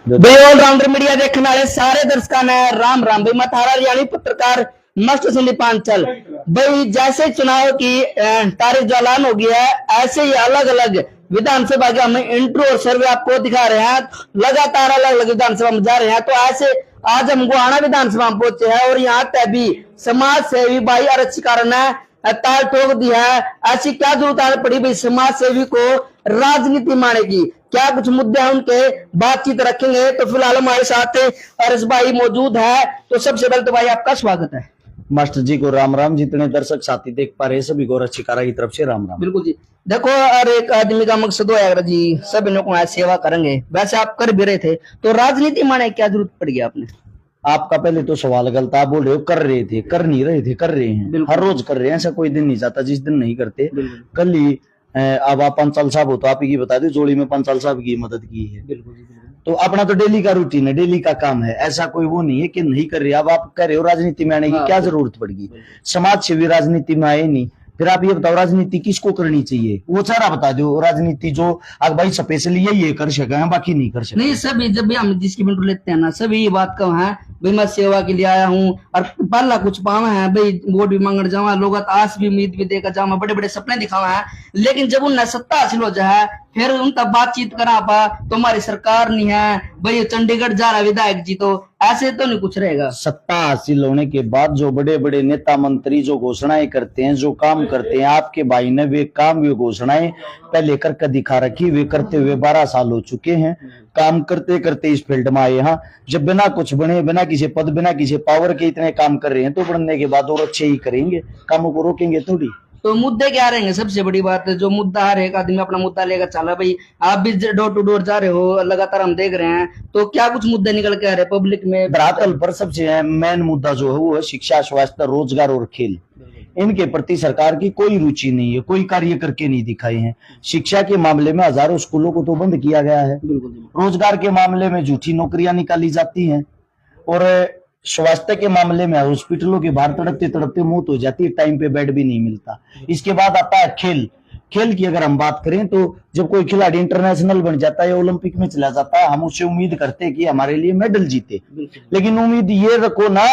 बे allrounder media देखने वाले सारे दर्शकों ने राम राम। भाई मैं थारा यानी पत्रकार मस्त सिंह पांचल। भाई जैसे चुनाव की तारीख जो ऐलान हो गया है, ऐसे ही अलग अलग विधानसभा के हम इंट्रो और सर्वे आपको दिखा रहे हैं। लगातार अलग अलग विधानसभा में जा रहे हैं। तो ऐसे आज हम गोहाना विधानसभा में पहुंचे हैं और यहाँ तक भी समाज सेवी भाई आरक्षिकार ने ताल ठोक दी है। ऐसी क्या जरूरत पड़ी भाई समाज सेवी को राजनीति माने की? क्या कुछ मुद्दे हैं उनके बातचीत रखेंगे। तो फिलहाल हमारे साथ अरस भाई मौजूद है। तो सबसे पहले तो भाई आपका स्वागत है। मास्टर जी को राम राम। जितने दर्शक साथी देख पा रहे हैं सभी को रक्षिकारा की तरफ से राम राम। बिल्कुल जी। देखो हर एक आदमी का मकसद होगा जी सभी लोगों को सेवा करेंगे, वैसे आप कर भी रहे थे। तो राजनीति माने क्या जरूरत पड़ी आपने? आपका पहले तो सवाल गलत। आप बोल रहे हो कर रहे थे, कर नहीं रहे थे, कर रहे हैं। हर रोज कर रहे हैं, ऐसा कोई दिन नहीं जाता जिस दिन नहीं करते। कल ही अब आप पंचाल साहब हो तो आप ही बता दो जोड़ी में पंचाल साहब की मदद की है। तो अपना तो डेली का रूटीन है, डेली का काम है। ऐसा कोई वो नहीं है कि नहीं कर रहे। अब आप कह रहे हो राजनीति में आने की क्या जरूरत पड़ेगी? समाज से भी राजनीति में आए नहीं। फिर आप ये बताओ राजनीति किसको करनी चाहिए? वो सारा बता दो। राजनीति जो अब भाई स्पेशली यही कर सके हैं, बाकी नहीं कर सके। नहीं सभी जब भी हम जिसकी मिनट लेते हैं ना, सभी ये बात कहा है भाई मैं सेवा के लिए आया हूँ और पहला कुछ पावा है भाई, वोट भी मांगने जावा, लोग आस भी उम्मीद भी देकर जावा, बड़े बड़े सपने दिखावा है। लेकिन जब उन्हें सत्ता हासिल हो जाए फिर उन तक बातचीत करा पा तो हमारी सरकार नहीं है भाई, चंडीगढ़ जा रहा विधायक जी, तो ऐसे तो नहीं कुछ रहेगा। सत्ता हासिल होने के बाद जो बड़े बड़े नेता मंत्री जो घोषणाएं करते हैं, जो काम करते हैं, आपके भाई ने वे काम वे घोषणाएं पहले करके दिखा रखी। वे करते हुए 12 साल हो चुके हैं। काम करते करते इस फील्ड में आए। यहाँ जब बिना कुछ बने, बिना किसी पद, बिना किसी पावर के इतने काम कर रहे हैं तो बनने के बाद और अच्छे ही करेंगे, कामों को रोकेंगे थोड़ी। तो मुद्दे क्या रहेंगे? सबसे बड़ी बात है जो मुद्दा हर एक आदमी अपना मुद्दा लेकर चला। भाई आप भी डोर टू डोर जा रहे हो, लगातार हम देख रहे हैं। तो क्या कुछ मुद्दे निकल के आ रहे पब्लिक में? धरातल पर सबसे मेन मुद्दा जो है वो है शिक्षा, स्वास्थ्य, रोजगार और खेल। इनके प्रति सरकार की कोई रुचि नहीं है, कोई कार्य करके नहीं दिखाए हैं। शिक्षा के मामले में हजारों स्कूलों को तो बंद किया गया है। रोजगार के मामले में झूठी नौकरियां निकाली जाती हैं और स्वास्थ्य के मामले में हॉस्पिटलों के बाहर तड़पते तड़पते मौत हो जाती है, टाइम पे बेड भी नहीं मिलता। इसके बाद आता है खेल। खेल की अगर हम बात करें तो जब कोई खिलाड़ी इंटरनेशनल बन जाता है, ओलंपिक में चला जाता है, हम उससे उम्मीद करते हैं कि हमारे लिए मेडल जीते। लेकिन उम्मीद ये रखो ना,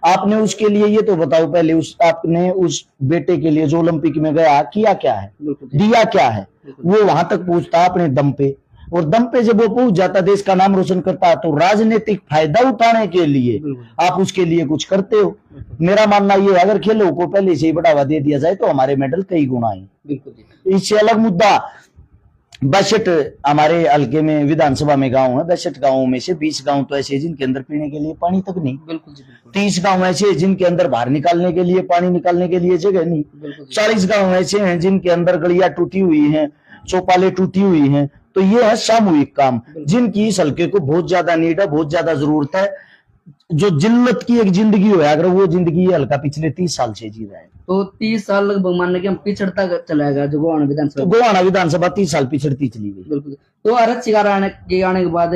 आपने उसके लिए ये तो बताओ पहले आपने उस बेटे के लिए जो ओलंपिक में गया किया क्या है, दिया क्या है? वो वहां तक पहुंचता अपने दम पे, और दम पे जब वो पहुंच जाता, देश का नाम रोशन करता, तो राजनीतिक फायदा उठाने के लिए आप उसके लिए कुछ करते हो। मेरा मानना ये है अगर खेलों को पहले से ही बढ़ावा दे दिया जाए तो हमारे मेडल कई गुना है। इससे अलग मुद्दा 62 हमारे हल्के में विधानसभा में गांव है। 62 गांवों में से 20 गांव तो ऐसे जिनके अंदर पीने के लिए पानी तक नहीं। 30 गांव ऐसे जिनके अंदर बाहर निकालने के लिए पानी निकालने के लिए जगह नहीं। 40 गांव ऐसे हैं जिनके अंदर गलियां टूटी हुई हैं, चौपाले टूटी हुई हैं। तो ये है सामूहिक काम जिनकी इस हल्के को बहुत ज्यादा नीड है, बहुत ज्यादा जरूरत है। जो जिल्लत की एक जिंदगी हो, अगर वो जिंदगी ये हल्का पिछले 30 साल से जी रहा है तो 30 साल लगभग मानने के हम पिछड़ता चलाएगा जो गोहाना विधानसभा। तो गोहाना विधानसभा 30 साल पिछड़ती चली गई। बिल्कुल। तो आरक्षिकार आने के बाद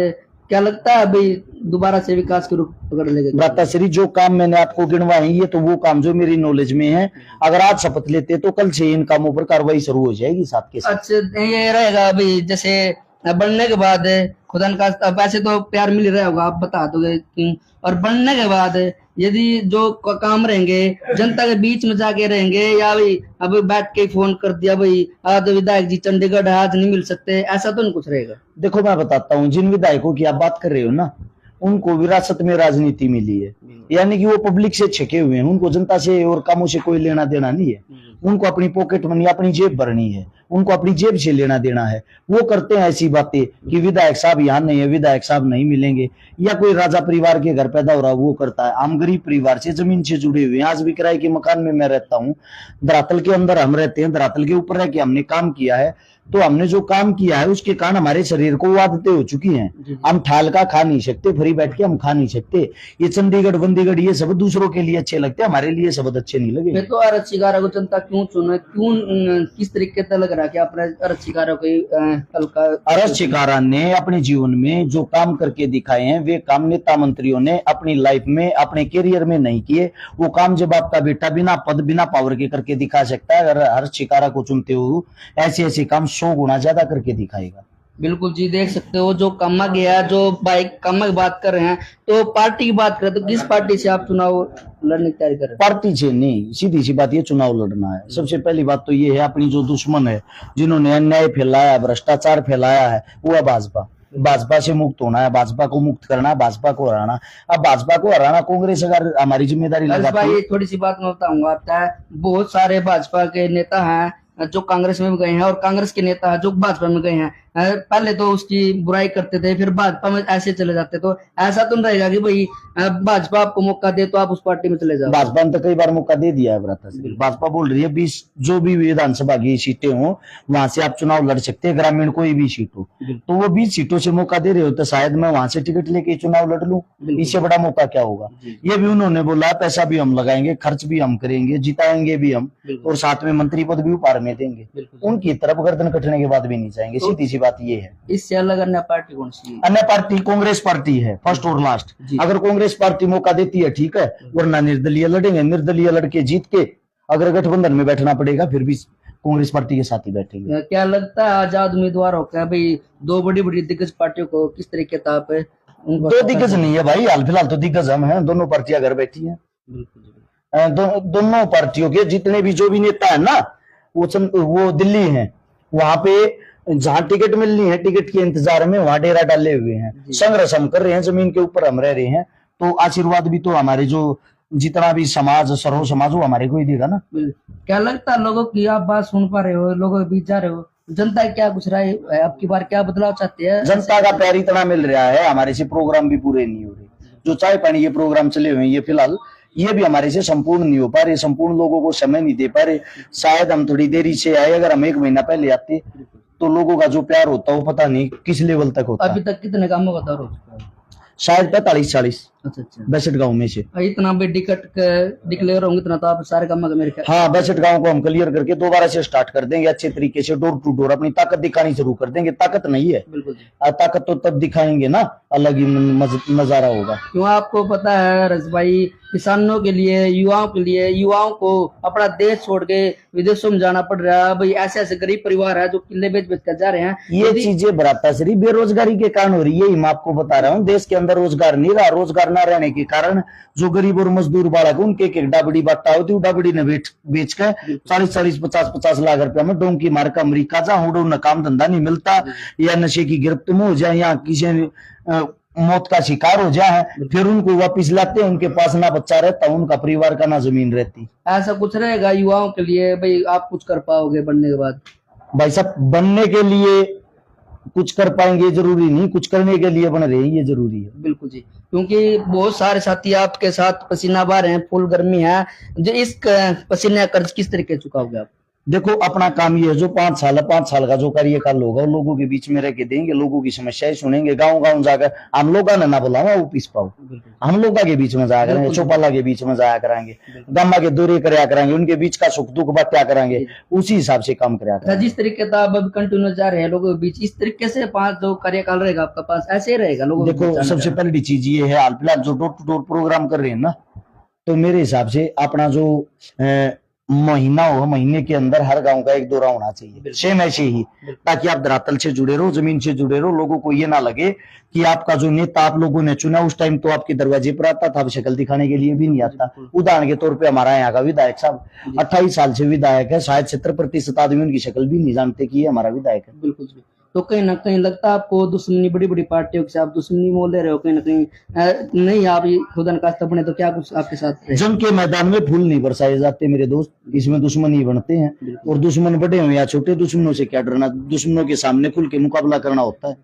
क्या लगता है भाई दोबारा से विकास के रूप पकड़ लेगा? भ्राताश्री जो काम मैंने आपको गिनवाए ये तो वो काम जो मेरी नॉलेज में है। अगर आज शपथ लेते तो कल से इन कामों पर कार्रवाई शुरू हो जाएगी साथ के साथ। अच्छा ये रहेगा भाई जैसे बनने के बाद खुदा का पैसे तो प्यार मिल रहा होगा, आप बता दोगे क्यों? और बनने के बाद यदि जो काम रहेंगे जनता के बीच में जाके रहेंगे या भाई अब बैठ के फोन कर दिया भाई आज विधायक जी चंडीगढ़ आज नहीं मिल सकते, ऐसा तो नहीं कुछ रहेगा? देखो मैं बताता हूँ, जिन विधायकों की आप बात कर रहे हो ना, उनको विरासत में राजनीति मिली है। यानी कि वो पब्लिक से छिके हुए हैं, उनको जनता से और कामों से कोई लेना देना नहीं है। उनको अपनी पॉकेट मनी, अपनी जेब भरनी है, उनको अपनी जेब से लेना देना है। वो करते हैं ऐसी बातें कि विधायक साहब यहाँ नहीं है, विधायक साहब नहीं मिलेंगे, या कोई राजा परिवार के घर पैदा हो रहा वो करता है। हम गरीब परिवार से, जमीन से जुड़े हुए हैं। आज भी किराए के मकान में मैं रहता हूँ, धरातल के अंदर हम रहते हैं, धरातल के ऊपर रह के हमने काम किया है। तो हमने जो काम किया है उसके कारण हमारे शरीर को वो आदतें हो चुकी हैं। हम ठाल का खा नहीं सकते, फ्री बैठ के हम खा नहीं सकते। ये चंडीगढ़ वंडीगढ़ ये सब दूसरों के लिए अच्छे लगते हैं, हमारे लिए सब अच्छे नहीं लगे। तो आरक्षिकारों को जनता क्यों चुना, क्यों किस तरीके से लग रहा है कि अपने आरक्षिकारों को आरक्षिकारा ने अपने जीवन में जो काम करके दिखाए हैं वे काम नेता मंत्रियों ने अपनी लाइफ में, अपने कैरियर में नहीं किए। वो काम जब आपका बेटा बिना पद बिना पावर के करके दिखा सकता है, अगर आरक्षिकारा को चुनते हो ऐसे ऐसे काम 100 गुना ज्यादा करके दिखाएगा। बिल्कुल जी, देख सकते हो जो कामा गया, जो भाई कामा की बात कर रहे हैं, तो पार्टी की बात करें तो किस पार्टी से आप चुनाव लड़ने की तैयारी कर रहे हैं? पार्टी से नहीं, सीधी सी बात, ये चुनाव लड़ना है। सबसे पहली बात तो ये है, अपनी जो दुश्मन है, जिन्होंने अन्याय फैलाया, भ्रष्टाचार फैलाया है, वो है भाजपा। भाजपा से मुक्त होना है, भाजपा को मुक्त करना है, भाजपा को हराना। अब भाजपा को हराना कांग्रेस अगर हमारी जिम्मेदारी लगाती है। भाई थोड़ी सी बात मैं बताऊंगा आपका, बहुत सारे भाजपा के नेता हैं जो कांग्रेस में भी गए हैं, और कांग्रेस के नेता हैं जो भाजपा में गए हैं। पहले तो उसकी बुराई करते थे, फिर भाजपा में ऐसे चले जाते। तो ऐसा तो नहीं रहेगा कि भाई भाजपा आपको मौका दे तो आप उस पार्टी में चले जाओ। भाजपा ने तो कई बार मौका दे दिया है भ्राता से। भाजपा बोल रही है 20 जो भी विधानसभा की सीटें हो वहां से आप चुनाव लड़ सकते हैं, ग्रामीण कोई भी सीट हो। तो वो 20 सीटों से मौका दे रहे हो, तो शायद मैं वहां से टिकट लेके चुनाव लड़ लूं। इससे बड़ा मौका क्या होगा? ये भी उन्होंने बोला, पैसा भी हम लगाएंगे, खर्च भी हम करेंगे, जिताएंगे भी हम, और साथ में मंत्री पद भी उपहार में देंगे। उनकी तरफ गर्दन कटने के बाद भी नहीं जाएंगे। सीधी सी बात ये है। इससे अलग अन्य पार्टी कौन सी? अन्य पार्टी कांग्रेस पार्टी है, फर्स्ट और लास्ट। अगर कांग्रेस पार्टी मौका देती है ठीक है, वरना निर्दलीय लड़ेंगे। निर्दलीय लड़के जीत के अगर गठबंधन में बैठना पड़ेगा फिर भी कांग्रेस पार्टी के साथ ही बैठेंगे। क्या लगता है आजाद उम्मीदवार होकर भाई दो बड़ी बड़ी दिग्गज पार्टियों को किस तरीके का आप दो दिग्गज नहीं है भाई, हाल फिलहाल तो दिग्गज हम हैं। दोनों पार्टियां घर बैठी हैं। दोनों पार्टियों के जितने भी जो भी नेता है ना, वो दिल्ली हैं। वहां पे जहां टिकट मिलनी है, टिकट के इंतजार में वहां डेरा डाले हुए हैं। संघर्ष हम कर रहे हैं, जमीन के ऊपर हम रह रहे हैं। तो आशीर्वाद भी तो हमारे जो जितना भी समाज, सर्व समाज, वो हमारे को ही देगा ना। क्या लगता है लोगों की आप बात सुन पा रहे हो, लोगों के बीच जा रहे हो, जनता क्या कुछ राय है आपकी बार, क्या बदलाव चाहती है? जनता का प्यार इतना मिल रहा है, हमारे से प्रोग्राम भी पूरे नहीं हो रहे। जो चाय पानी ये प्रोग्राम चले हुए हैं ये फिलहाल ये भी हमारे से संपूर्ण नहीं हो पा रहे, संपूर्ण लोगों को समय नहीं दे पा रहे। शायद हम थोड़ी देरी से आए, अगर हम 1 महीना पहले आते तो लोगों का जो प्यार होता है वो पता नहीं किस लेवल तक होता। अभी तक कितने कामों का दौर हो चुका है? शायद 45-40। अच्छा 62 गाँव में से। इतना भी टिकट डिक्लेयर होंगे इतना तो आप सारे काम मेरे ख्याल। हाँ, 62 गाँव को हम क्लियर करके दोबारा से स्टार्ट कर देंगे अच्छे तरीके से, डोर टू डोर अपनी ताकत दिखानी शुरू कर देंगे। ताकत नहीं है, ताकत तो तब दिखाएंगे ना, अलग ही नजारा होगा। क्यों आपको पता है रस भाई, किसानों के लिए, युवाओं के लिए, युवाओं को अपना देश छोड़ के विदेशों में जाना पड़ रहा है। भाई ऐसे ऐसे गरीब परिवार है जो किले बेच बेच कर जा रहे हैं। ये चीजें बराता सिर्फ बेरोजगारी के कारण हो रही है। मैं आपको बता रहा हूँ, देश के अंदर रोजगार नहीं रहा। रोजगार न रहने के कारण जो गरीब और मजदूर बालक उनके एक डाबड़ी बाटा होती है, डाबड़ी ने बेच कर 40-40, 50-50 लाख रुपया में डोंकी मार का अमरीका जा उन्हें काम धंधा नहीं मिलता, या नशे की गिरफ्त में हो जाए, या किसी मौत का शिकार हो जाए, फिर उनको वापिस लाते हैं। उनके पास ना बच्चा रहता, उनका परिवार का ना जमीन रहती। ऐसा कुछ रहेगा युवाओं के लिए भाई, आप कुछ कर पाओगे बनने के बाद? भाई साहब, बनने के लिए कुछ कर पाएंगे जरूरी नहीं, कुछ करने के लिए बन रहे हैं ये जरूरी है। बिल्कुल जी, क्योंकि बहुत सारे साथी आपके साथ पसीना बहा रहे हैं, फुल गर्मी है। जो इस पसीने का कर्ज किस तरीके चुकाओगे आप? देखो, अपना काम ये है, जो 5 साल है, 5 साल का जो कार्यकाल होगा वो लोगों के बीच में रह के देंगे, लोगों की समस्याएं सुनेंगे, गांव गांव जाकर। हम लोग का ना बुलावा वो पीस पाओ, हम लोग के बीच में जाया करेंगे, चौपाला के बीच में जाया कराएंगे, गामा के दौरे कराया कराएंगे, उनके बीच का सुख दुख बात क्या कराएंगे, उसी हिसाब से काम कराया करेंगे। जिस तरीके से आप अब कंटिन्यू जा रहे हैं लोगों के बीच, इस तरीके से 5 जो कार्यकाल रहेगा आपका पास, ऐसे ही रहेगा लोगों? देखो, सबसे पहली चीज ये है, हाल फिलहाल जो डोर टू डोर प्रोग्राम कर रहे हैं ना, तो मेरे हिसाब से अपना जो महीना हो, महीने के अंदर हर गांव का एक दौरा होना चाहिए, सेम ऐसे ही, ताकि आप धरातल से जुड़े रहो, जमीन से जुड़े रहो। लोगों को ये ना लगे कि आपका जो नेता आप लोगों ने चुना उस टाइम तो आपके दरवाजे पर आता था, अब शक्ल दिखाने के लिए भी नहीं आता। उदाहरण के तौर पे हमारा यहाँ का विधायक साहब 28 साल से विधायक है, शायद 70% आदमी उनकी शक्ल भी नहीं जानते कि ये हमारा विधायक है। बिल्कुल। तो कहीं ना कहीं लगता है आपको दुश्मनी बड़ी बड़ी पार्टियों के साथ दुश्मनी मोल ले रहे हो कहीं ना कहीं? नहीं, आप खुदा न खास्ता बने तो क्या कुछ आपके साथ? जंग के मैदान में फूल नहीं बरसाए जाते मेरे दोस्त, इसमें दुश्मन ही बनते हैं। और दुश्मन बड़े हो या छोटे, दुश्मनों से क्या डरना, दुश्मनों के सामने खुल के मुकाबला करना होता है।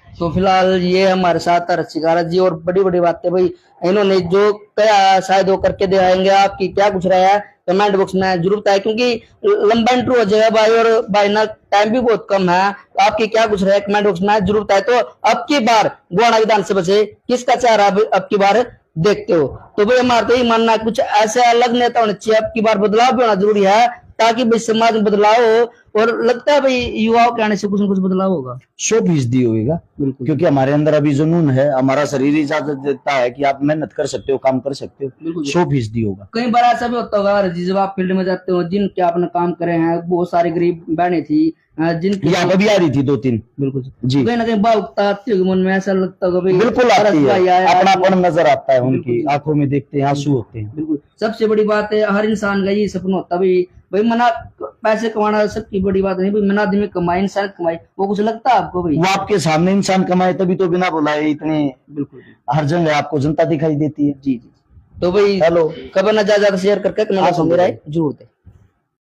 तो फिलहाल ये हमारे साथ रसिकारा जी, और बड़ी बड़ी बातें भाई इन्होंने जो कहा शायद वो करके दिखाएंगे। आपकी क्या कुछ रहा है कमेंट बॉक्स में जरूर बताएं, क्योंकि लंबा इंट्रो हो जाएगा भाई, और भाई ना टाइम भी बहुत कम है। तो आपकी क्या कुछ रहा है कमेंट बॉक्स में जरूर बताएं। तो अब की बार गोहाना विधानसभा से किसका चेहरा अब की बार देखते हो? तो भाई हमारा तो ये मानना कुछ ऐसे अलग नेता होने चाहिए, अब की बार बदलाव भी होना जरूरी है। ताकि भाई समाज में बदलाव हो, और लगता है भाई युवाओं के आने से कुछ न कुछ बदलाव होगा। 100% होगा, बिल्कुल। क्योंकि हमारे अंदर अभी जुनून है, हमारा शरीर इजाजत देता है कि आप मेहनत कर सकते हो, काम कर सकते हो। बिल्कुल। 100% होगा। कई बार ऐसा भी होता होगा जब आप फील्ड में जाते हो, जिनके आपने काम करे हैं बहुत सारी गरीब बहनें थी जिनकी यहाँ पे भी आ रही थी 2-3। बिल्कुल जी। कहीं ना कहीं भावुकता आती होगी मन में, ऐसा लगता होगा भाई बिल्कुल आती तरस भाई है, आया है। अपनापन नजर आता है, उनकी बिल्कुल। आंखों में देखते हैं आंसू होते हैं। बिल्कुल। सबसे बड़ी बात है हर इंसान का ये सपना होता है भाई, भाई मना पैसे कमाना सबकी बड़ी बात नहीं भाई, मना आदमी कमाए, इंसान कमाए, वो कुछ लगता है आपको भाई? वो आपके सामने इंसान कमाए तभी तो बिना बुलाए इतने बिल्कुल हर जगह आपको जनता दिखाई देती है। जी जी। तो भाई हेलो, खबर ना ज्यादा शेयर करके कमेंट हाँ, जरूर दे।